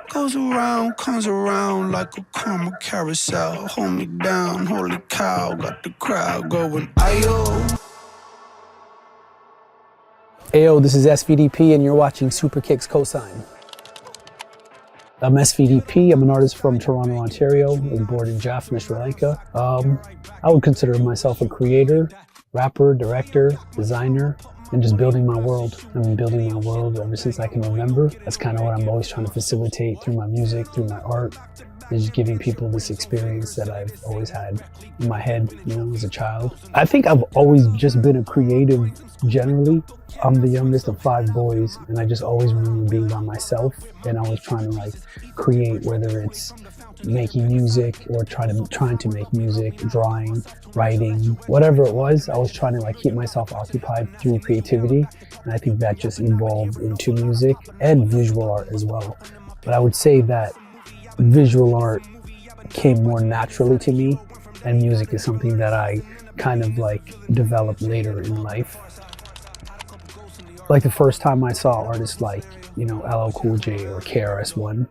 Goes around, comes around like a karma carousel. Hold me down, holy cow, got the crowd going, ayo. Ayo, this is SVDP and you're watching Superkicks Cosign. I'm SVDP, I'm an artist from Toronto, Ontario. I was born in Jaffna, Sri Lanka. I would consider myself a creator, rapper, director, designer, and just building my world. I've been building my world ever since I can remember. That's kind of what I'm always trying to facilitate through my music, through my art, and just giving people this experience that I've always had in my head, you know, as a child. I think I've always just been a creative generally. I'm the youngest of 5 boys, and I just always remember being by myself and always trying to like create, whether it's making music or trying to make music, drawing, writing, whatever it was. I was trying to like keep myself occupied through creativity, and I think that just evolved into music and visual art as well. But I would say that visual art came more naturally to me, and music is something that I kind of like developed later in life. Like the first time I saw artists like, you know, LL Cool J or KRS-One,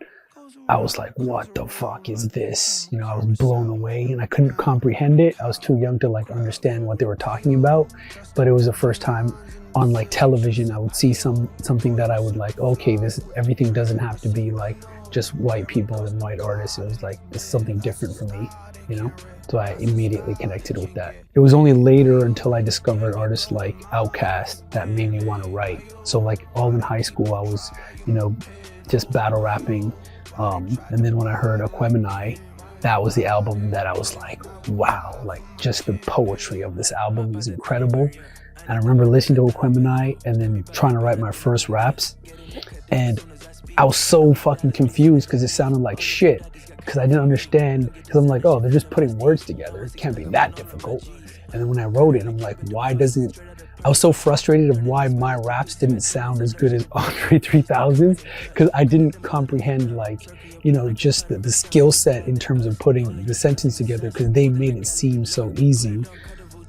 I was like, what the fuck is this? You know, I was blown away and I couldn't comprehend it. I was too young to like understand what they were talking about, but it was the first time on like television I would see something that I would like, okay, everything doesn't have to be like just white people and white artists. It was like, this is something different for me, you know? So I immediately connected with that. It was only later until I discovered artists like Outkast that made me want to write. So like all in high school, I was, you know, just battle rapping. And then when I heard Aquemini, that was the album that I was like, wow, like just the poetry of this album is incredible. And I remember listening to Aquemini and then trying to write my first raps. And I was so fucking confused because it sounded like shit. Because I didn't understand, because I'm like, oh, they're just putting words together. It can't be that difficult. And then when I wrote it, I'm like, why doesn't, I was so frustrated of why my raps didn't sound as good as Andre 3000's, because I didn't comprehend like, you know, just the skill set in terms of putting the sentence together, because they made it seem so easy.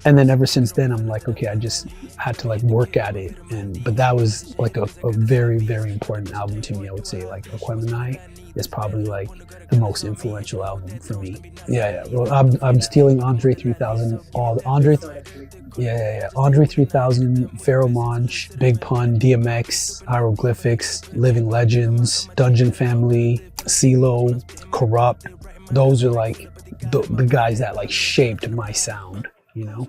And then ever since then, I'm like, okay, I just had to like work at it. But that was like a very, very important album to me. I would say like Aquemini is probably like the most influential album for me. Yeah. Well, I'm stealing Andre 3000, Andre 3000, Pharaoh Monch, Big Pun, DMX, Hieroglyphics, Living Legends, Dungeon Family, CeeLo, Corrupt. Those are like the guys that like shaped my sound, you know?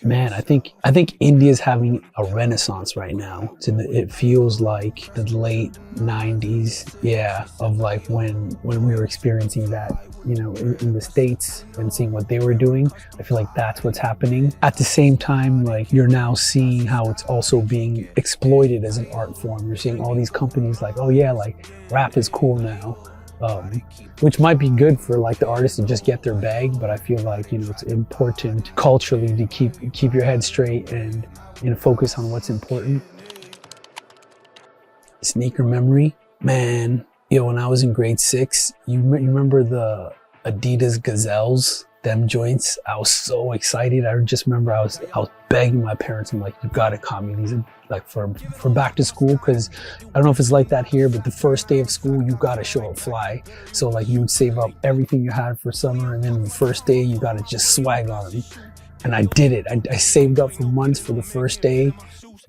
Man, I think India's having a renaissance right now. It feels like the late 90s, yeah, of like when we were experiencing that, you know, in the States and seeing what they were doing. I feel like that's what's happening. At the same time, like you're now seeing how it's also being exploited as an art form. You're seeing all these companies like, oh yeah, like rap is cool now. Which might be good for like the artists to just get their bag, but I feel like, you know, it's important culturally to keep your head straight and, you know, focus on what's important. Sneaker memory, man. Yo, when I was in grade 6, you remember the Adidas Gazelles, them joints? I was so excited. I just remember I was begging my parents. I'm like, you gotta cop me these, like for back to school, because I don't know if it's like that here, but the first day of school you gotta show up fly. So like you would save up everything you had for summer, and then the first day you gotta just swag on them. And I did it. I saved up for months for the first day,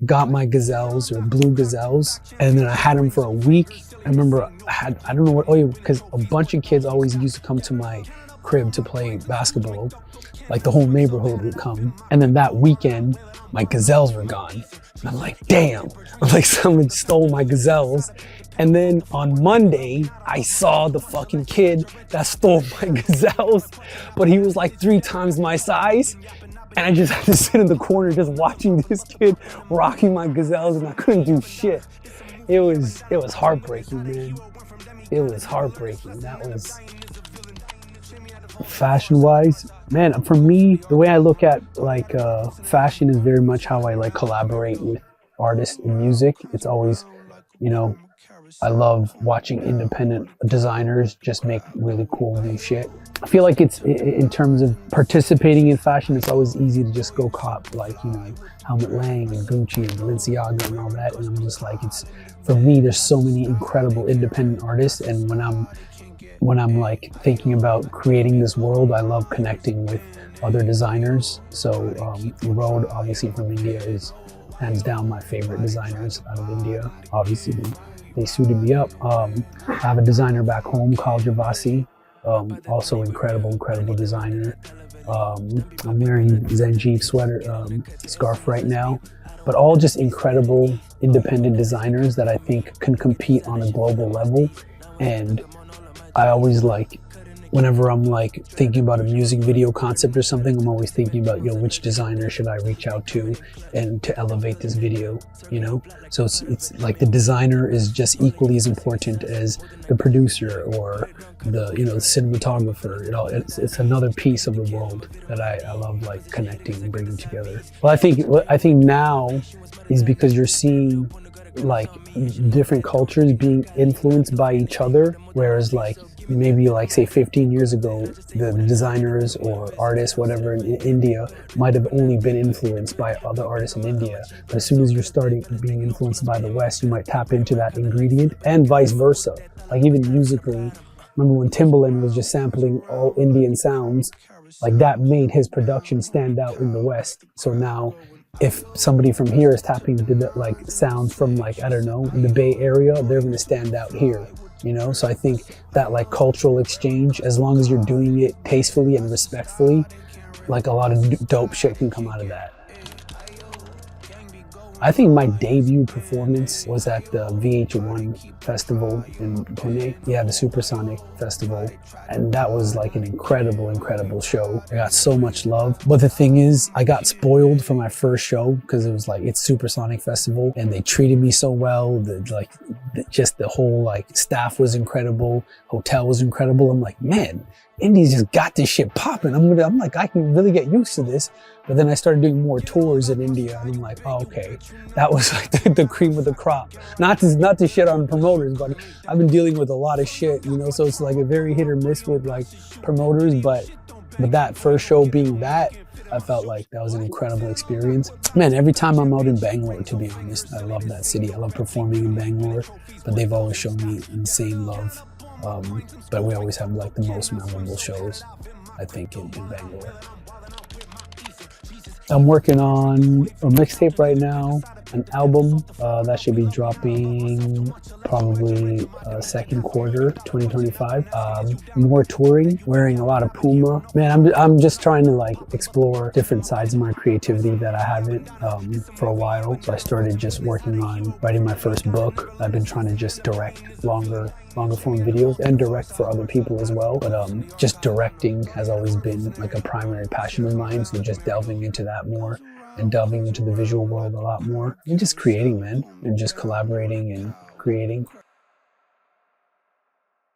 got my Gazelles or blue Gazelles, and then I had them for a week. I remember I don't know what, oh yeah, because a bunch of kids always used to come to my crib to play basketball. Like the whole neighborhood would come. And then that weekend, my Gazelles were gone. And I'm like, damn, I'm like, someone stole my Gazelles. And then on Monday, I saw the fucking kid that stole my Gazelles, but he was like 3 times my size. And I just had to sit in the corner just watching this kid rocking my Gazelles, and I couldn't do shit. It was heartbreaking, man. It was heartbreaking. That was fashion-wise. Man, for me, the way I look at like fashion is very much how I like collaborate with artists in music. It's always you know, I love watching independent designers just make really cool new shit. I feel like it's, in terms of participating in fashion, it's always easy to just go cop like, you know, Helmut Lang and Gucci and Balenciaga and all that. And I'm just like, it's, for me, there's so many incredible independent artists. And when I'm like thinking about creating this world, I love connecting with other designers. So Road, obviously from India, is hands down my favorite designers out of India. Obviously, they suited me up. I have a designer back home called Javasi, also incredible designer. I'm wearing Zanjeev sweater, scarf right now, but all just incredible independent designers that I think can compete on a global level. And I always like, whenever I'm like thinking about a music video concept or something, I'm always thinking about, yo, which designer should I reach out to and to elevate this video, you know? So it's like the designer is just equally as important as the producer or the, you know, the cinematographer. You know, it's another piece of the world that I love like connecting and bringing together. Well, I think now is because you're seeing like different cultures being influenced by each other, whereas like maybe like say 15 years ago the designers or artists whatever in India might have only been influenced by other artists in India, but as soon as you're starting being influenced by the West, you might tap into that ingredient, and vice versa. Like even musically, remember when Timbaland was just sampling all Indian sounds, like that made his production stand out in the West. So now if somebody from here is tapping into the, like sounds from like, I don't know, the Bay Area, they're going to stand out here, you know? So I think that like cultural exchange, as long as you're doing it tastefully and respectfully, like a lot of dope shit can come out of that. I think my debut performance was at the VH1 festival in Pune. Yeah, the Supersonic festival. And that was like an incredible show. I got so much love. But the thing is, I got spoiled for my first show because it was like, it's Supersonic festival and they treated me so well. Just the whole like staff was incredible. Hotel was incredible. I'm like, man, Indies just got this shit popping. I'm like, I can really get used to this. But then I started doing more tours in India and I'm like, oh, okay, that was like the cream of the crop. Not to shit on promoters, but I've been dealing with a lot of shit, you know, so it's like a very hit or miss with like promoters, but that first show being that, I felt like that was an incredible experience. Man, every time I'm out in Bangalore, to be honest, I love that city. I love performing in Bangalore, but they've always shown me insane love. But we always have like the most memorable shows, I think, in Bangalore. I'm working on a mixtape right now, an album that should be dropping probably second quarter 2025. More touring, wearing a lot of Puma. Man, I'm just trying to like explore different sides of my creativity that I haven't for a while. So I started just working on writing my first book. I've been trying to just direct longer form videos and direct for other people as well. But just directing has always been like a primary passion of mine. So just delving into that more and delving into the visual world a lot more and just creating, man, and just collaborating and creating.